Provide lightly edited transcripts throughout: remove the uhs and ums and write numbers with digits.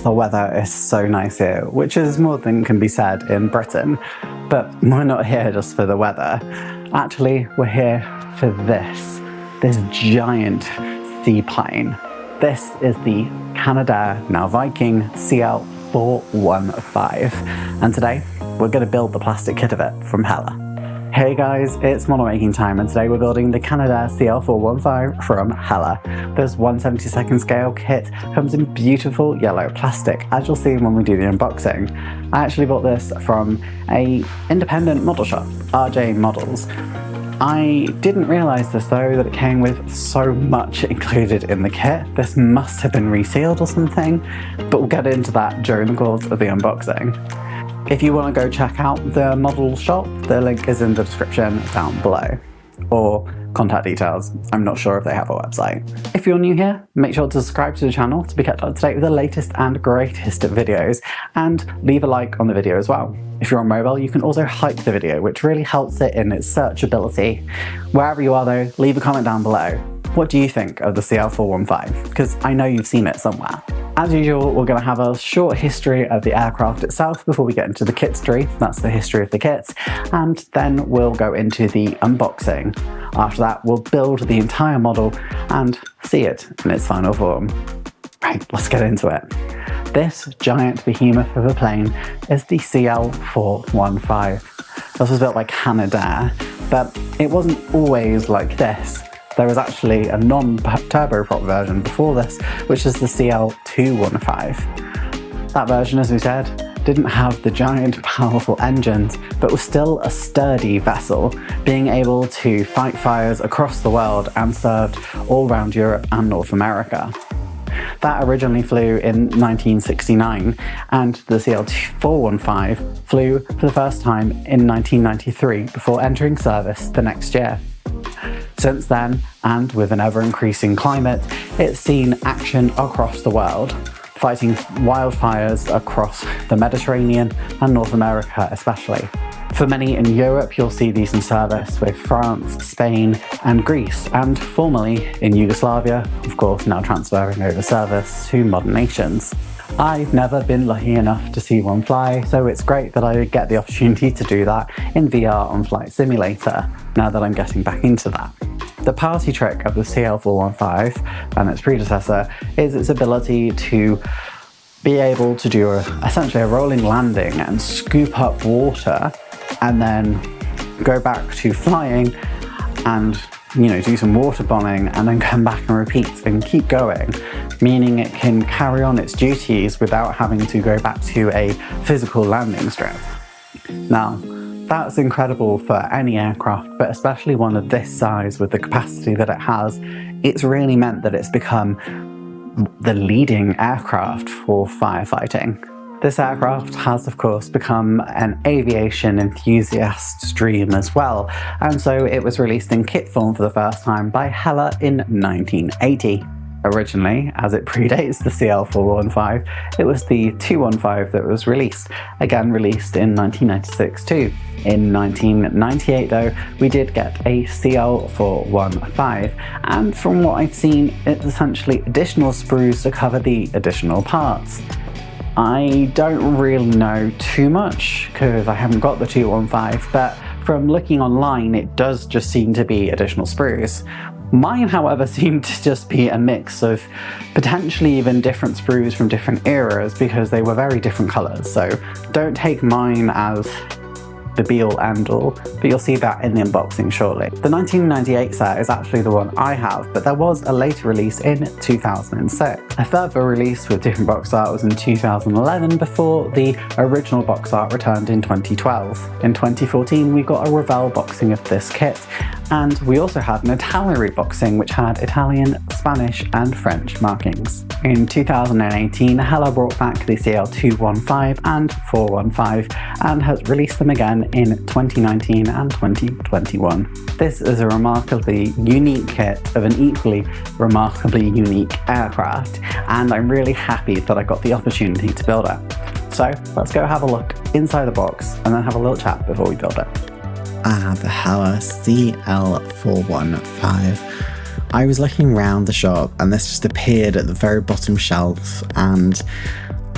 The weather is so nice here, which is more than can be said in Britain, but we're not here just for the weather. Actually, we're here for this giant seaplane. This is the Canadair, now Viking, CL-415, and today we're going to build the plastic kit of it from Hella. Hey guys, it's model making time, and today we're building the Canadair CL-415 from Hella. This 1/72 scale kit comes in beautiful yellow plastic, as you'll see when we do the unboxing. I actually bought this from an independent model shop, RJ Models. I didn't realise this though, that it came with so much included in the kit. This must have been resealed or something, but we'll get into that during the course of the unboxing. If you want to go check out the model shop, the link is in the description down below. Or contact details, I'm not sure if they have a website. If you're new here, make sure to subscribe to the channel to be kept up to date with the latest and greatest videos, and leave a like on the video as well. If you're on mobile, you can also hype the video, which really helps it in its searchability. Wherever you are though, leave a comment down below. What do you think of the CL-415? Because I know you've seen it somewhere. As usual, we're going to have a short history of the aircraft itself before we get into the kitstery. That's the history of the kit. And then we'll go into the unboxing. After that, we'll build the entire model and see it in its final form. Right, let's get into it. This giant behemoth of a plane is the CL-415. This was built by Canadair, but it wasn't always like this. There was actually a non-turboprop version before this, which is the CL-215. That version, as we said, didn't have the giant powerful engines, but was still a sturdy vessel, being able to fight fires across the world and served all around Europe and North America. That originally flew in 1969, and the CL-415 flew for the first time in 1993 before entering service the next year. Since then, and with an ever-increasing climate, it's seen action across the world, fighting wildfires across the Mediterranean and North America especially. For many in Europe, you'll see these in service with France, Spain and Greece, and formerly in Yugoslavia, of course now transferring over service to modern nations. I've never been lucky enough to see one fly, so it's great that I get the opportunity to do that in VR on Flight Simulator, now that I'm getting back into that. The party trick of the CL-415 and its predecessor is its ability to be able to do essentially a rolling landing and scoop up water and then go back to flying and do some water bombing and then come back and repeat and keep going, meaning it can carry on its duties without having to go back to a physical landing strip. Now, that's incredible for any aircraft, but especially one of this size with the capacity that it has. It's really meant that it's become the leading aircraft for firefighting. This aircraft has of course become an aviation enthusiast's dream as well, and so it was released in kit form for the first time by Hella in 1980. Originally, as it predates the CL-415, it was the 215 that was released, again released in 1996 too. In 1998 though, we did get a CL-415, and from what I've seen, it's essentially additional sprues to cover the additional parts. I don't really know too much, because I haven't got the 215, but from looking online, it does just seem to be additional sprues. Mine, however, seemed to just be a mix of potentially even different sprues from different eras, because they were very different colours, so don't take mine as the be-all end-all, but you'll see that in the unboxing shortly. The 1998 set is actually the one I have, but there was a later release in 2006. A further release with different box art was in 2011 before the original box art returned in 2012. In 2014 we got a Revell boxing of this kit, and we also had an Italian reboxing which had Italian, Spanish and French markings. In 2018, Hella brought back the CL-215 and 415 and has released them again in 2019 and 2021. This is a remarkably unique kit of an equally remarkably unique aircraft, and I'm really happy that I got the opportunity to build it. So let's go have a look inside the box and then have a little chat before we build it. The Hella CL-415 I was looking around the shop and this just appeared at the very bottom shelf, and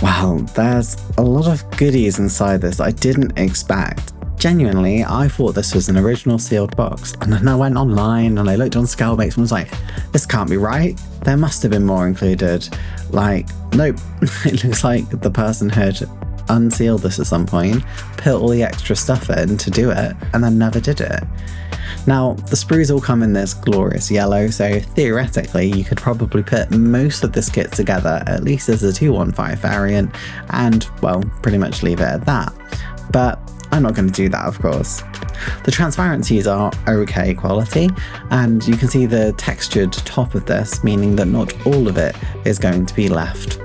wow, there's a lot of goodies inside this I didn't expect. Genuinely, I thought this was an original sealed box, and then I went online and I looked on Scalemates and was like, this can't be right. There must have been more included. Like, nope. It looks like the person had unsealed this at some point, put all the extra stuff in to do it, and then never did it. Now, the sprues all come in this glorious yellow, so theoretically you could probably put most of this kit together, at least as a 215 variant, and, well, pretty much leave it at that. But I'm not going to do that, of course. The transparencies are okay quality, and you can see the textured top of this, meaning that not all of it is going to be left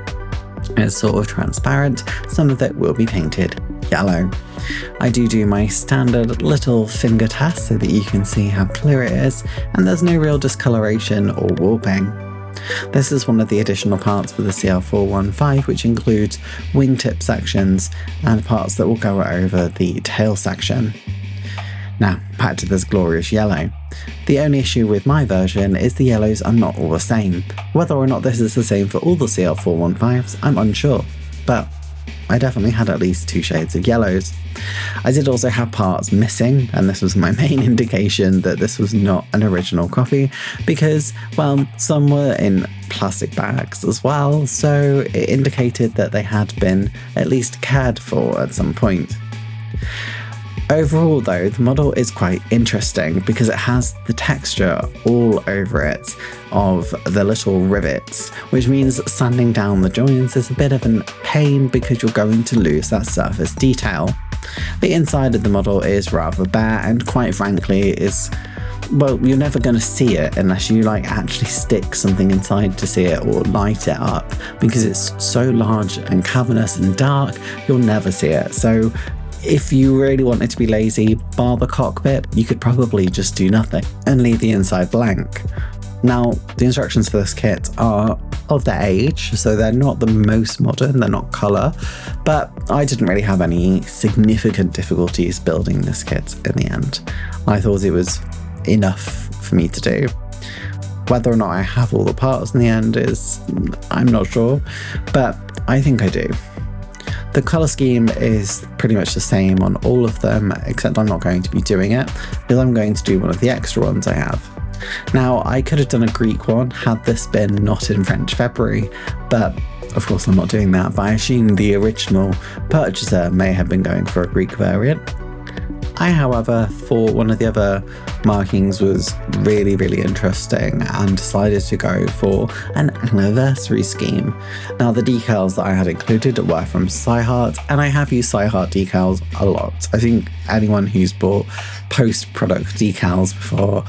as sort of transparent. Some of it will be painted yellow. I do my standard little finger test so that you can see how clear it is, and there's no real discoloration or warping. This is one of the additional parts for the CL-415, which includes wingtip sections and parts that will go over the tail section. Now, back to this glorious yellow. The only issue with my version is the yellows are not all the same. Whether or not this is the same for all the CL-415s, I'm unsure, but I definitely had at least 2 shades of yellows. I did also have parts missing, and this was my main indication that this was not an original copy, because, well, some were in plastic bags as well, so it indicated that they had been at least cared for at some point. Overall though, the model is quite interesting because it has the texture all over it of the little rivets, which means sanding down the joints is a bit of a pain because you're going to lose that surface detail. The inside of the model is rather bare, and quite frankly is, well, you're never going to see it unless you actually stick something inside to see it or light it up, because it's so large and cavernous and dark, you'll never see it. So if you really wanted to be lazy, bar the cockpit, you could probably just do nothing and leave the inside blank. Now, the instructions for this kit are of their age, so they're not the most modern, they're not colour, but I didn't really have any significant difficulties building this kit in the end. I thought it was enough for me to do. Whether or not I have all the parts in the end I'm not sure, but I think I do. The colour scheme is pretty much the same on all of them, except I'm not going to be doing it, because I'm going to do one of the extra ones I have. Now, I could have done a Greek one had this been not in French February, but of course I'm not doing that, but I assume the original purchaser may have been going for a Greek variant. I, however, thought one of the other markings was really, really interesting and decided to go for an anniversary scheme. Now, the decals that I had included were from Sci-Heart, and I have used Sci-Heart decals a lot. I think anyone who's bought post-product decals before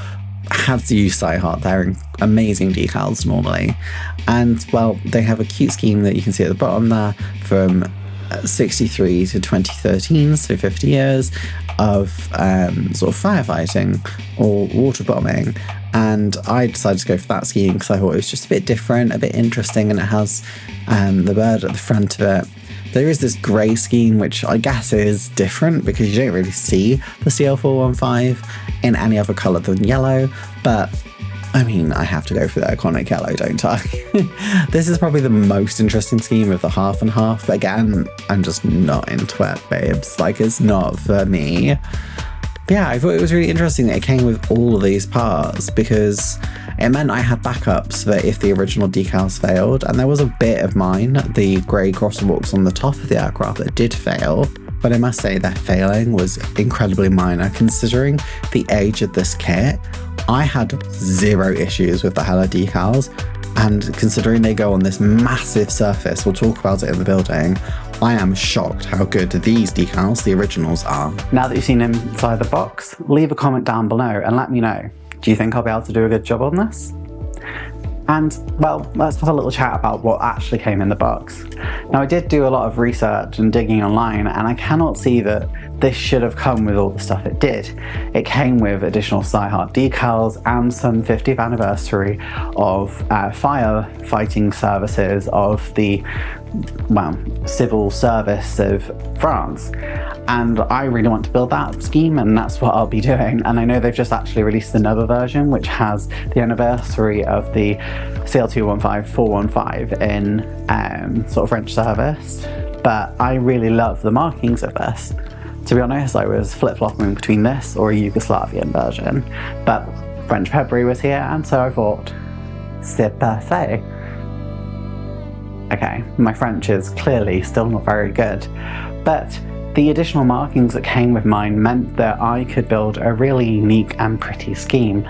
has to use Sci-Heart. They're amazing decals normally. And, well, they have a cute scheme that you can see at the bottom there from 63 to 2013, so 50 years of sort of firefighting or water bombing, and I decided to go for that scheme because I thought it was just a bit different, a bit interesting, and it has the bird at the front of it. There is this grey scheme, which I guess is different because you don't really see the CL-415 in any other colour than yellow, but I mean, I have to go for the iconic yellow, don't I? This is probably the most interesting scheme of the half and half, but again, I'm just not into it, babes. It's not for me. But yeah, I thought it was really interesting that it came with all of these parts, because it meant I had backups for if the original decals failed, and there was a bit of mine, the grey crosswalks on the top of the aircraft, that did fail. But I must say their failing was incredibly minor considering the age of this kit. I had 0 issues with the Hella decals, and considering they go on this massive surface, we'll talk about it in the building, I am shocked how good these decals, the originals, are. Now that you've seen inside the box, leave a comment down below and let me know. Do you think I'll be able to do a good job on this? And, well, let's have a little chat about what actually came in the box. Now, I did do a lot of research and digging online, and I cannot see that this should have come with all the stuff it did. It came with additional Sci-Heart decals and some 50th anniversary of firefighting services of the well, civil service of France. And I really want to build that scheme, and that's what I'll be doing. And I know they've just actually released another version which has the anniversary of the CL-215 415 in sort of French service. But I really love the markings of this. To be honest, I was flip-flopping between this or a Yugoslavian version, but French February was here, and so I thought, c'est parfait. Okay, my French is clearly still not very good, but the additional markings that came with mine meant that I could build a really unique and pretty scheme.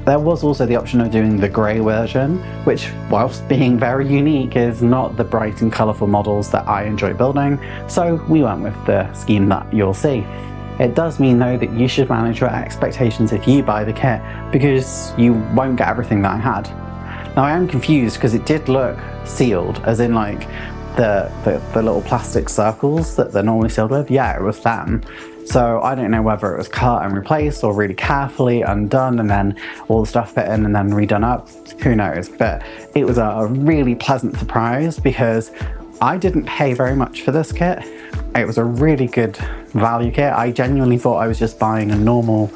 There was also the option of doing the grey version, which, whilst being very unique, is not the bright and colourful models that I enjoy building, so we went with the scheme that you'll see. It does mean though that you should manage your expectations if you buy the kit, because you won't get everything that I had. Now I am confused because it did look sealed, as in like the little plastic circles that they're normally sealed with. Yeah, it was them. So I don't know whether it was cut and replaced or really carefully undone and then all the stuff put in and then redone up. Who knows? But it was a really pleasant surprise because I didn't pay very much for this kit. It was a really good value kit. I genuinely thought I was just buying a normal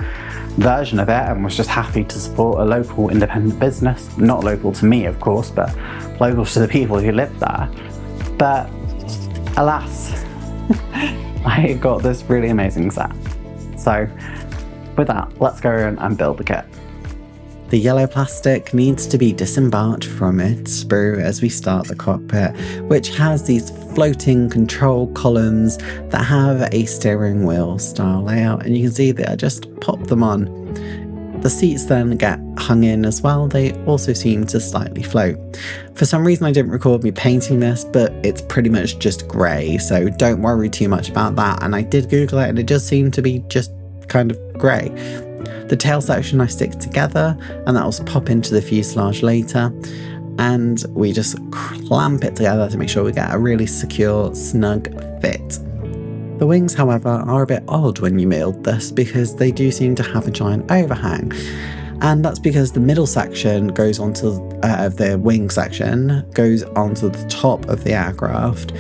version of it and was just happy to support a local independent business. Not local to me, of course, but local to the people who live there. But alas, I got this really amazing set. So with that, let's go in and build the kit. The yellow plastic needs to be disembarked from its sprue as we start the cockpit, which has these floating control columns that have a steering wheel style layout, and you can see that I just pop them on. The seats then get hung in as well. They also seem to slightly float. For some reason I didn't record me painting this, but it's pretty much just grey, so don't worry too much about that. And I did Google it and it just seemed to be just kind of grey. The tail section I stick together and that will pop into the fuselage later, and we just clamp it together to make sure we get a really secure, snug fit. The wings, however, are a bit odd when you build this because they do seem to have a giant overhang, and that's because the middle section goes onto the wing section goes onto the top of the aircraft,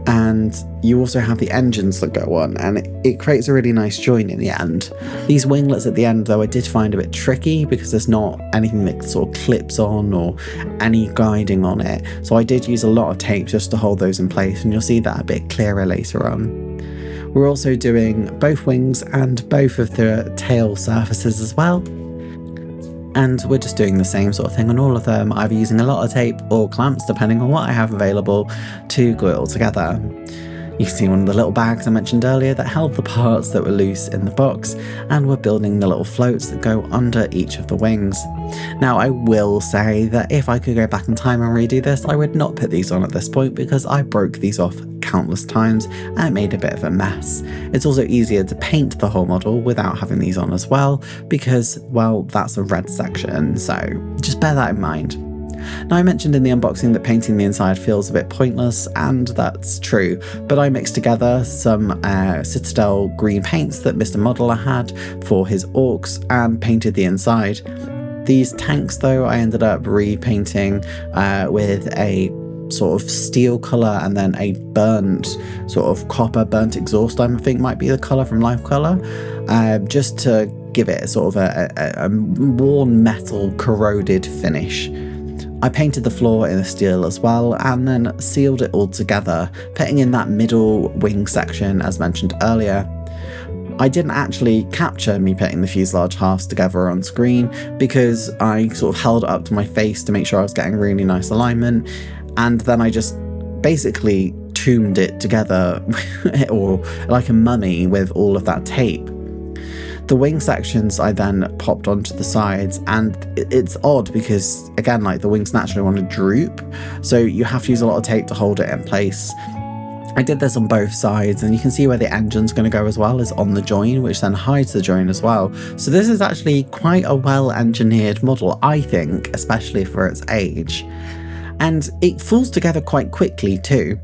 and you also have the engines that go on, and it creates a really nice join in the end. These winglets at the end though I did find a bit tricky because there's not anything that sort of clips on or any guiding on it, so I did use a lot of tape just to hold those in place, and you'll see that a bit clearer later on. We're also doing both wings and both of the tail surfaces as well, and we're just doing the same sort of thing on all of them, either using a lot of tape or clamps depending on what I have available to glue it all together. You can see one of the little bags I mentioned earlier that held the parts that were loose in the box, and we're building the little floats that go under each of the wings. Now I will say that if I could go back in time and redo this, I would not put these on at this point because I broke these off countless times and it made a bit of a mess. It's also easier to paint the whole model without having these on as well because, well, that's a red section, so just bear that in mind. Now I mentioned in the unboxing that painting the inside feels a bit pointless, and that's true, but I mixed together some Citadel green paints that Mr. Modeler had for his orcs and painted the inside. These tanks though I ended up repainting with a sort of steel colour and then a burnt sort of copper burnt exhaust, I think might be the colour from Life Colour, just to give it sort of a worn metal corroded finish. I painted the floor in the steel as well and then sealed it all together, putting in that middle wing section as mentioned earlier. I didn't actually capture me putting the fuselage halves together on screen because I sort of held it up to my face to make sure I was getting really nice alignment, and then I just basically tombed it together or like a mummy with all of that tape. The wing sections I then popped onto the sides, and it's odd because again, like, the wings naturally want to droop, so you have to use a lot of tape to hold it in place. I did this on both sides, and you can see where the engine's going to go as well is on the join, which then hides the join as well. So this is actually quite a well engineered model, I think, especially for its age. And it falls together quite quickly too.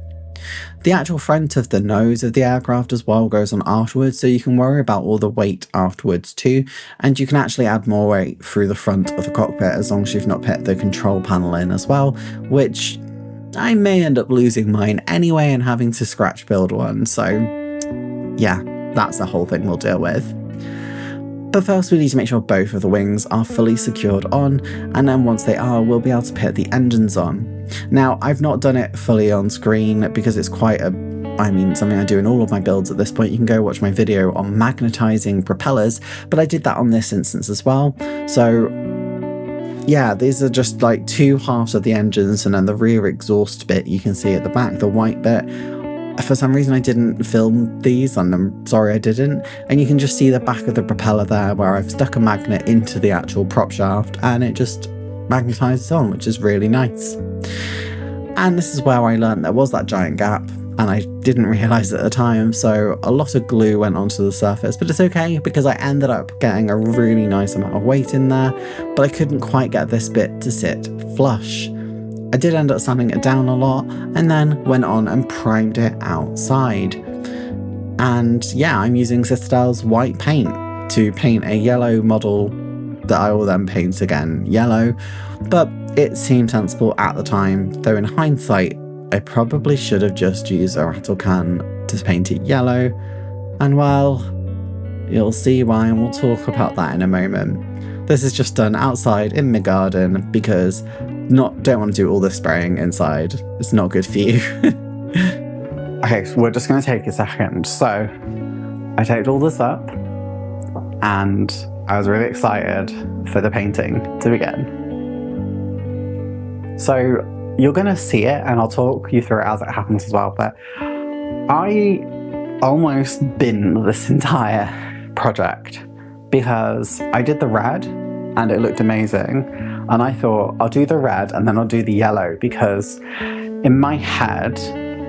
The actual front of the nose of the aircraft as well goes on afterwards, so you can worry about all the weight afterwards too, and you can actually add more weight through the front of the cockpit as long as you've not put the control panel in as well, which I may end up losing mine anyway and having to scratch build one. So yeah, that's the whole thing we'll deal with. But first we need to make sure both of the wings are fully secured on, and then once they are, we'll be able to put the engines on. Now, I've not done it fully on screen because it's quite something I do in all of my builds at this point. You can go watch my video on magnetizing propellers, but I did that on this instance as well. So yeah, these are just like two halves of the engines, and then the rear exhaust bit you can see at the back, the white bit. For some reason I didn't film these, and I'm sorry I didn't. And you can just see the back of the propeller there where I've stuck a magnet into the actual prop shaft and it just magnetizes on, which is really nice. And this is where I learned there was that giant gap, and I didn't realise it at the time, so a lot of glue went onto the surface, but it's okay because I ended up getting a really nice amount of weight in there, but I couldn't quite get this bit to sit flush. I did end up sanding it down a lot, and then went on and primed it outside. And yeah, I'm using Citadel's white paint to paint a yellow model that I will then paint again yellow, but it seemed sensible at the time, though in hindsight, I probably should have just used a rattle can to paint it yellow, and well, you'll see why, and we'll talk about that in a moment. This is just done outside in my garden because don't want to do all this spraying inside. It's not good for you. Okay, so we're just going to take a second. So I taped all this up and I was really excited for the painting to begin. So you're going to see it and I'll talk you through it as it happens as well, but I almost binned this entire project because I did the red and it looked amazing, and I thought I'll do the red and then I'll do the yellow, because in my head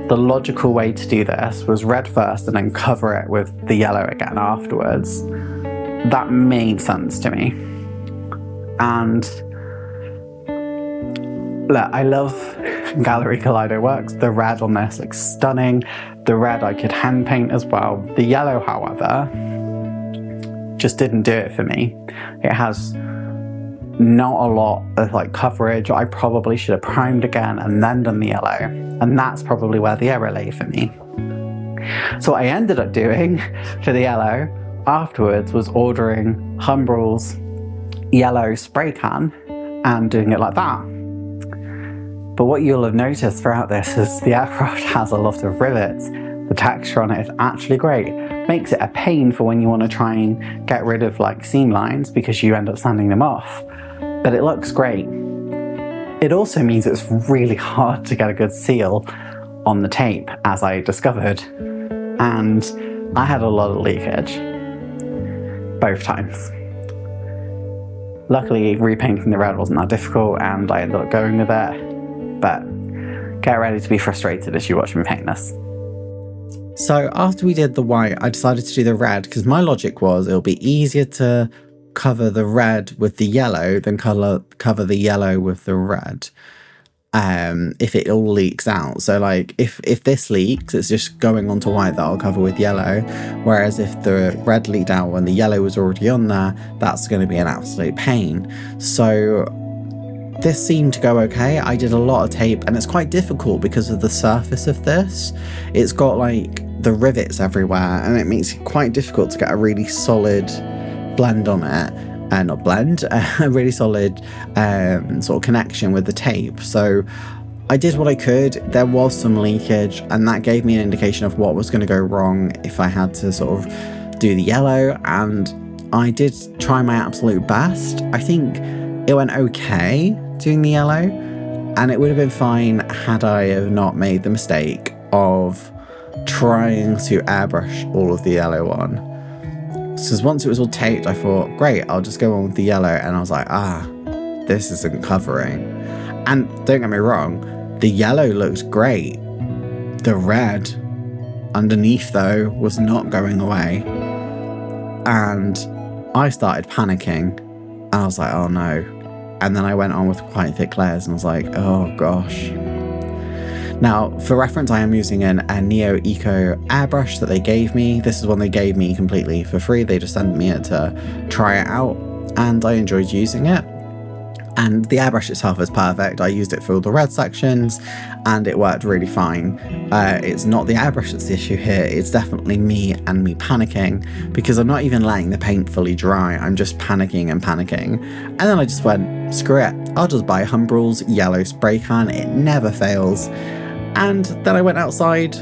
the logical way to do this was red first and then cover it with the yellow again afterwards. That made sense to me. And look, I love Gallery Kaleido works. The red on this looks stunning. The red I could hand paint as well. The yellow, however, just didn't do it for me. It has not a lot of like coverage. I probably should have primed again and then done the yellow, and that's probably where the error lay for me. So what I ended up doing for the yellow afterwards was ordering Humbrol's yellow spray can and doing it like that. But what you'll have noticed throughout this is the aircraft has a lot of rivets. The texture on it is actually great. Makes it a pain for when you want to try and get rid of like seam lines because you end up sanding them off. But it looks great. It also means it's really hard to get a good seal on the tape, as I discovered. And I had a lot of leakage. Both times. Luckily, repainting the red wasn't that difficult and I ended up going with it. But get ready to be frustrated as you watch me paint this. So after we did the white, I decided to do the red because my logic was it'll be easier to cover the red with the yellow than cover the yellow with the red if it all leaks out. So like if this leaks, it's just going onto white that I'll cover with yellow, whereas if the red leaked out when the yellow was already on there, that's going to be an absolute pain. So this seemed to go okay. I did a lot of tape, and it's quite difficult because of the surface of this. It's got like the rivets everywhere, and it makes it quite difficult to get a really solid blend on it. Not blend, a really solid sort of connection with the tape. So I did what I could. There was some leakage, and that gave me an indication of what was going to go wrong if I had to sort of do the yellow, and I did try my absolute best. I think it went okay doing the yellow, and it would have been fine had I have not made the mistake of trying to airbrush all of the yellow on. So once it was all taped, I thought, great, I'll just go on with the yellow, and I was like, this isn't covering. And don't get me wrong, the yellow looked great. The red underneath, though, was not going away. And I started panicking, and I was like, oh no. And then I went on with quite thick layers and was like, oh gosh. Now, for reference, I am using a Neo Eco airbrush that they gave me. This is one they gave me completely for free. They just sent me it to try it out, and I enjoyed using it. And the airbrush itself is perfect. I used it for all the red sections and it worked really fine. It's not the airbrush that's the issue here. It's definitely me and me panicking, because I'm not even letting the paint fully dry. I'm just panicking and panicking. And then I just went, screw it. I'll just buy Humbrol's yellow spray can. It never fails. And then I went outside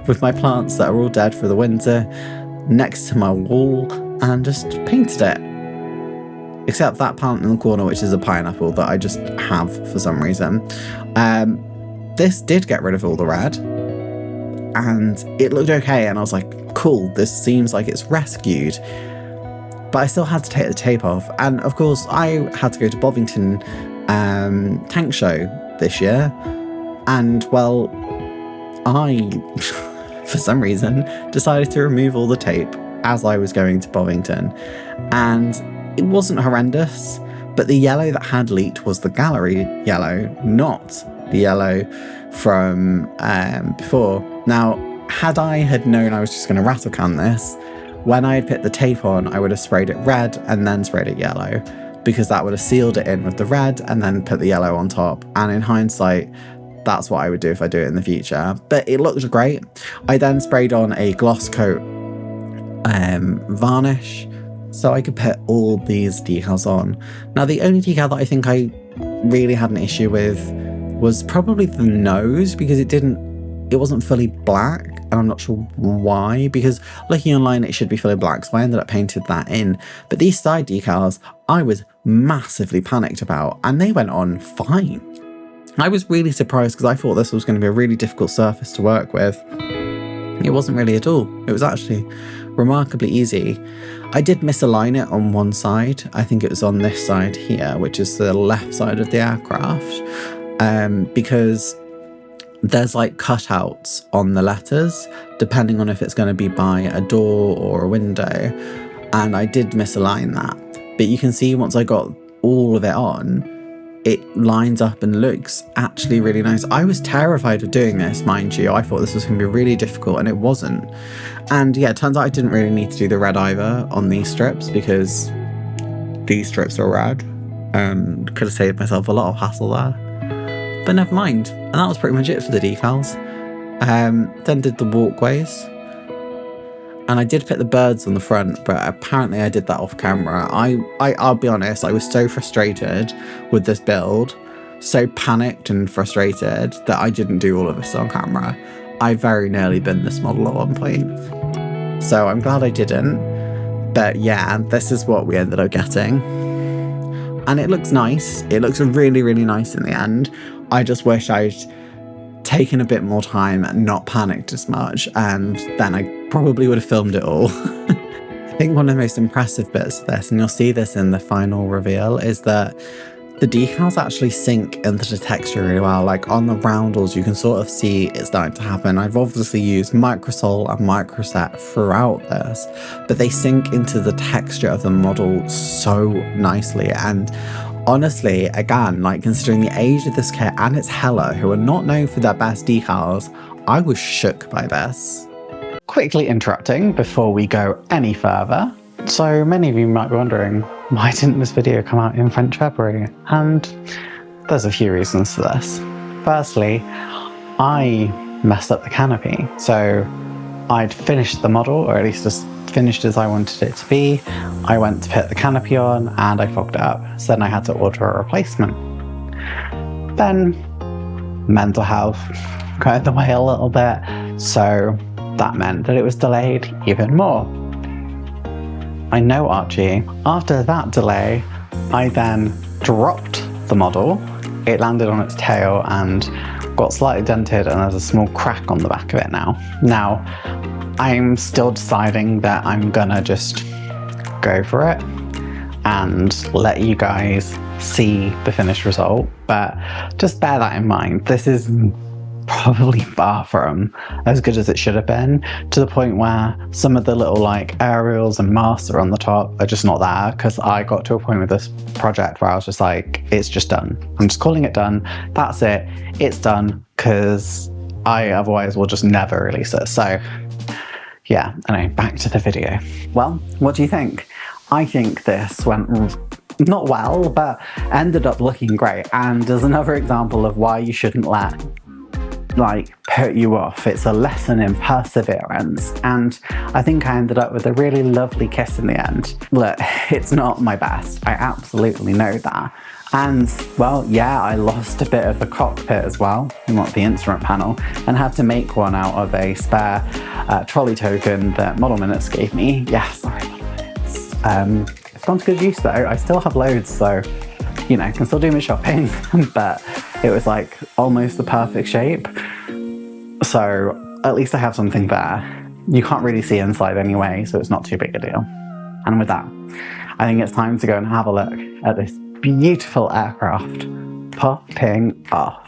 with my plants that are all dead for the winter next to my wall and just painted it. Except that plant in the corner, which is a pineapple that I just have for some reason. This did get rid of all the red, and it looked okay, and I was like, cool, this seems like it's rescued. But I still had to take the tape off, and of course I had to go to Bovington Tank Show this year, and well, I, for some reason, decided to remove all the tape as I was going to Bovington, and it wasn't horrendous, but the yellow that had leaked was the gallery yellow, not the yellow from before. Now, had I known I was just going to rattle can this, when I had put the tape on, I would have sprayed it red and then sprayed it yellow, because that would have sealed it in with the red and then put the yellow on top. And in hindsight, that's what I would do if I do it in the future. But it looked great. I then sprayed on a gloss coat varnish, so I could put all these decals on. Now, the only decal that I think I really had an issue with was probably the nose, because it wasn't fully black, and I'm not sure why, because looking online it should be fully black, so I ended up painting that in. But these side decals I was massively panicked about, and they went on fine. I was really surprised, because I thought this was going to be a really difficult surface to work with. It wasn't really at all. It was actually remarkably easy. I did misalign it on one side. I think it was on this side here, which is the left side of the aircraft, because there's like cutouts on the letters, depending on if it's going to be by a door or a window, and I did misalign that. But you can see once I got all of it on, it lines up and looks actually really nice. I was terrified of doing this, mind you. I thought this was going to be really difficult, and it wasn't. And yeah, it turns out I didn't really need to do the red either on these strips, because these strips are red. Could have saved myself a lot of hassle there. But never mind. And that was pretty much it for the decals. Then did the walkways. And I did put the birds on the front, but apparently I did that off camera. I'll be honest, I was so frustrated with this build, so panicked and frustrated, that I didn't do all of this on camera. I very nearly binned this model at one point. So I'm glad I didn't. But yeah, this is what we ended up getting. And it looks nice. It looks really, really nice in the end. I just wish I'd taken a bit more time and not panicked as much, and then I probably would have filmed it all. I think one of the most impressive bits of this, and you'll see this in the final reveal, is that the decals actually sink into the texture really well. Like on the roundels, you can sort of see it's starting to happen. I've obviously used Microsol and Microset throughout this, but they sink into the texture of the model so nicely. And honestly, again, like considering the age of this kit and it's Hella, who are not known for their best decals, I was shook by this. Quickly interrupting before we go any further. So many of you might be wondering, why didn't this video come out in French February? And there's a few reasons for this. Firstly, I messed up the canopy. So I'd finished the model, or at least as finished as I wanted it to be. I went to put the canopy on and I fogged it up. So then I had to order a replacement. Then mental health got in the way a little bit. So that meant that it was delayed even more. I know, Archie. After that delay, I then dropped the model. It landed on its tail and got slightly dented, and there's a small crack on the back of it now. Now, I'm still deciding that I'm gonna just go for it and let you guys see the finished result, but just bear that in mind. This is probably far from as good as it should have been, to the point where some of the little like aerials and masts are on the top are just not there, because I got to a point with this project where I was just like, it's just done. I'm just calling it done. That's it. It's done, because I otherwise will just never release it. So yeah, anyway, back to the video. Well, what do you think? I think this went not well, but ended up looking great. And as another example of why you shouldn't let put you off. It's a lesson in perseverance, and I think I ended up with a really lovely kiss in the end. Look, it's not my best, I absolutely know that. And well, yeah, I lost a bit of the cockpit as well, the instrument panel, and had to make one out of a spare trolley token that Model Minutes gave me. Yeah, sorry, Model Minutes. It's gone to good use though. I still have loads, so you know, can still do my shopping, but it was like almost the perfect shape. So at least I have something there. You can't really see inside anyway, so it's not too big a deal. And with that, I think it's time to go and have a look at this beautiful aircraft popping off.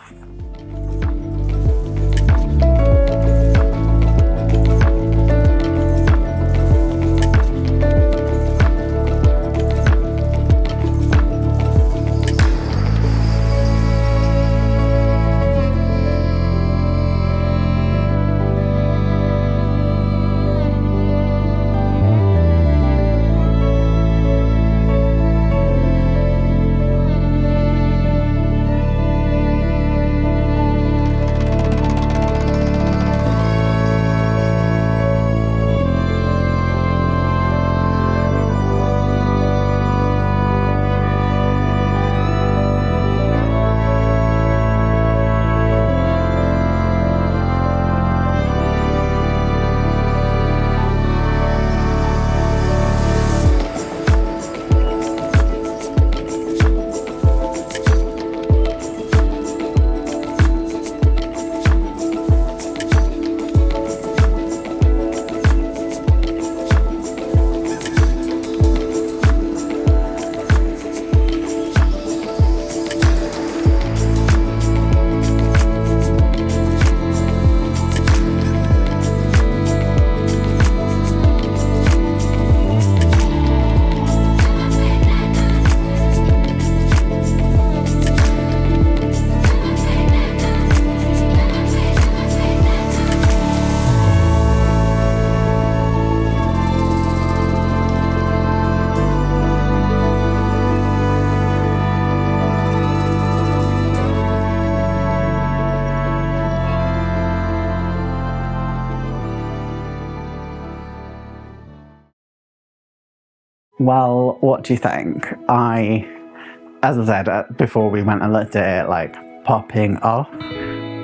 Well, what do you think? As I said before we went and looked at it, like popping off,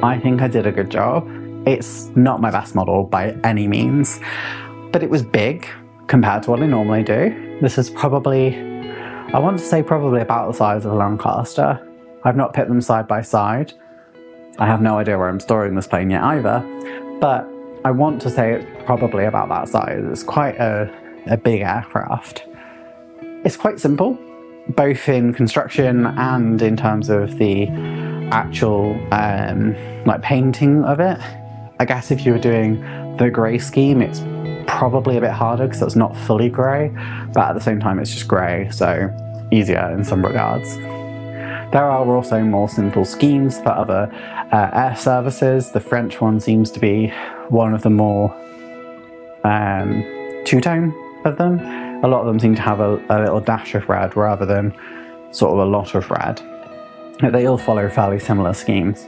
I think I did a good job. It's not my best model by any means, but it was big compared to what I normally do. This is probably, I want to say probably about the size of a Lancaster. I've not put them side by side. I have no idea where I'm storing this plane yet either, but I want to say it's probably about that size. It's quite a big aircraft. It's quite simple, both in construction and in terms of the actual painting of it. I guess if you were doing the grey scheme, it's probably a bit harder because it's not fully grey, but at the same time it's just grey, so easier in some regards. There are also more simple schemes for other air services. The French one seems to be one of the more two-tone of them. A lot of them seem to have a little dash of red rather than sort of a lot of red. They all follow fairly similar schemes.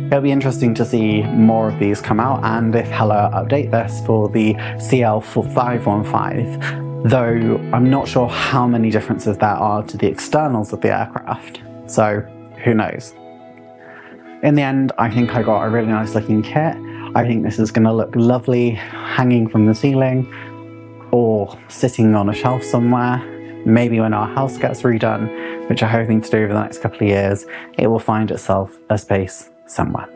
It'll be interesting to see more of these come out, and if Hella update this for the CL-415, though I'm not sure how many differences there are to the externals of the aircraft, so who knows. In the end, I think I got a really nice looking kit. I think this is going to look lovely hanging from the ceiling, or sitting on a shelf somewhere. Maybe when our house gets redone, which I'm hoping to do over the next couple of years, it will find itself a space somewhere.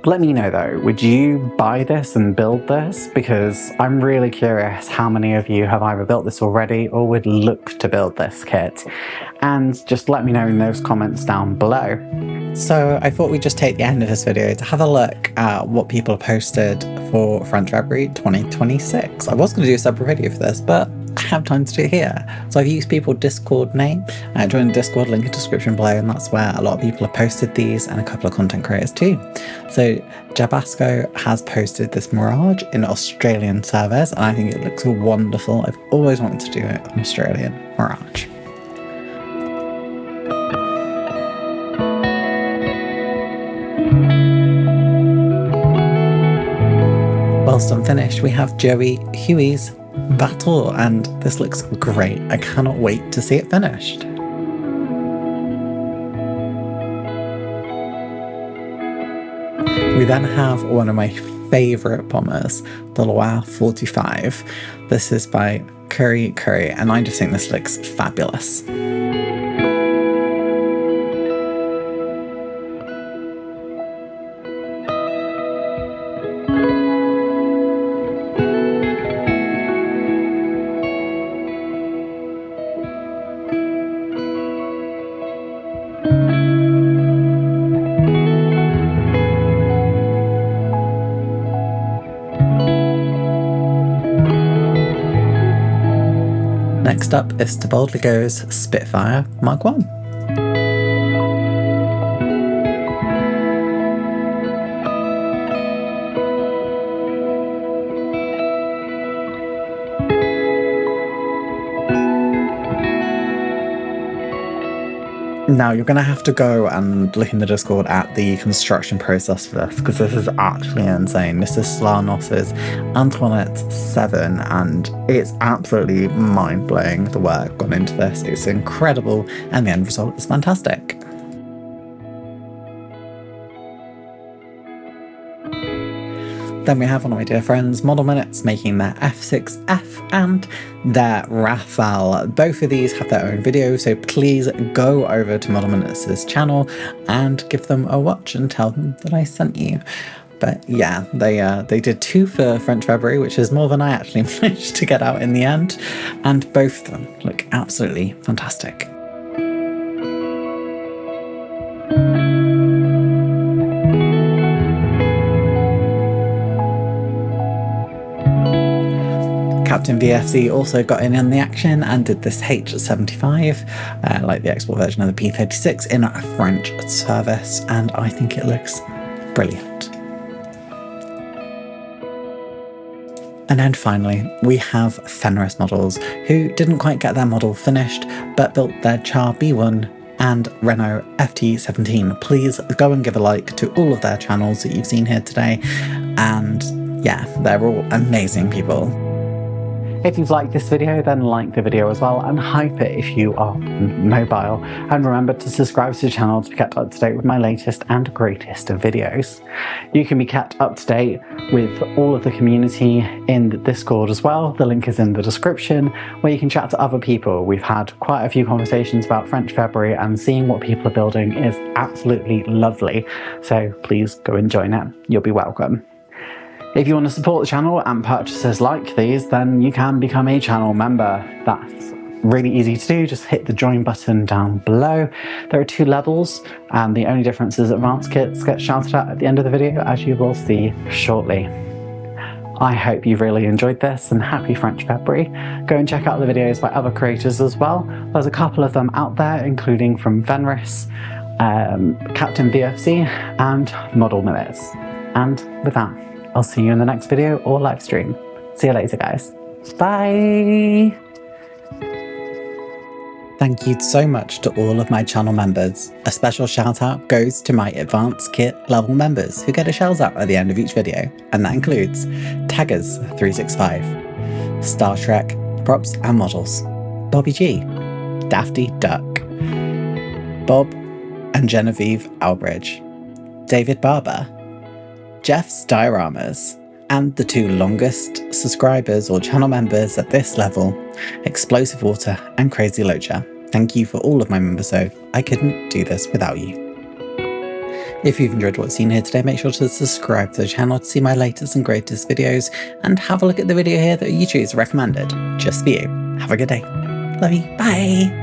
Let me know though, would you buy this and build this? Because I'm really curious how many of you have either built this already or would look to build this kit. And just let me know in those comments down below. So I thought we'd just take the end of this video to have a look at what people posted for French February 2026. I was going to do a separate video for this, but I have time to do it here. So I've used people's Discord name. Join the Discord, link in the description below, and that's where a lot of people have posted these, and a couple of content creators too. So Jabasco has posted this Mirage in Australian service, and I think it looks wonderful. I've always wanted to do it on Australian Mirage. whilst unfinished, we have Joey Huey's Battle, and this looks great. I cannot wait to see it finished. We then have one of my favourite bombers, the CL-415. This is by Curry, and I just think this looks fabulous. Next up is To Boldly Go's Spitfire Mark 1. Now you're going to have to go and look in the Discord at the construction process for this, because this is actually insane. This is Slanos's Antoinette 7 and it's absolutely mind-blowing the work gone into this. It's incredible and the end result is fantastic. Then we have one of my dear friends, Model Minutes, making their F6F and their Rafale. Both of these have their own video, so please go over to Model Minutes' channel and give them a watch and tell them that I sent you. But yeah, they did 2 for French February, which is more than I actually managed to get out in the end, and both of them look absolutely fantastic. Captain VFC also got in on the action and did this H75, like the export version of the P36, in a French service, and I think it looks brilliant. And then finally, we have Fenris Models, who didn't quite get their model finished, but built their Char B1 and Renault FT17. Please go and give a like to all of their channels that you've seen here today, and yeah, they're all amazing people. If you've liked this video, then like the video as well and hype it if you are mobile. And remember to subscribe to the channel to be kept up to date with my latest and greatest videos. You can be kept up to date with all of the community in the Discord as well. The link is in the description, where you can chat to other people. We've had quite a few conversations about French February, and seeing what people are building is absolutely lovely. So please go and join it. You'll be welcome. If you want to support the channel and purchases like these, then you can become a channel member. That's really easy to do. Just hit the join button down below. There are 2 levels, and the only difference is advanced kits get shouted at the end of the video, as you will see shortly. I hope you've really enjoyed this, and happy French February. Go and check out the videos by other creators as well. There's a couple of them out there, including from Fenris, Captain VFC, and Model Minutes. And with that, I'll see you in the next video or live stream. See you later, guys. Bye! Thank you so much to all of my channel members. A special shout out goes to my advanced kit level members who get a shout out at the end of each video, and that includes Taggers365, Star Trek, Props and Models, Bobby G, Dafty Duck, Bob and Genevieve Albridge, David Barber, Jeff's Dioramas, and the 2 longest subscribers or channel members at this level, Explosive Water and Crazy Locha. Thank you for all of my members, so I couldn't do this without you. If you've enjoyed what's seen here today, make sure to subscribe to the channel to see my latest and greatest videos, and have a look at the video here that YouTube's recommended just for you. Have a good day. Love you. Bye.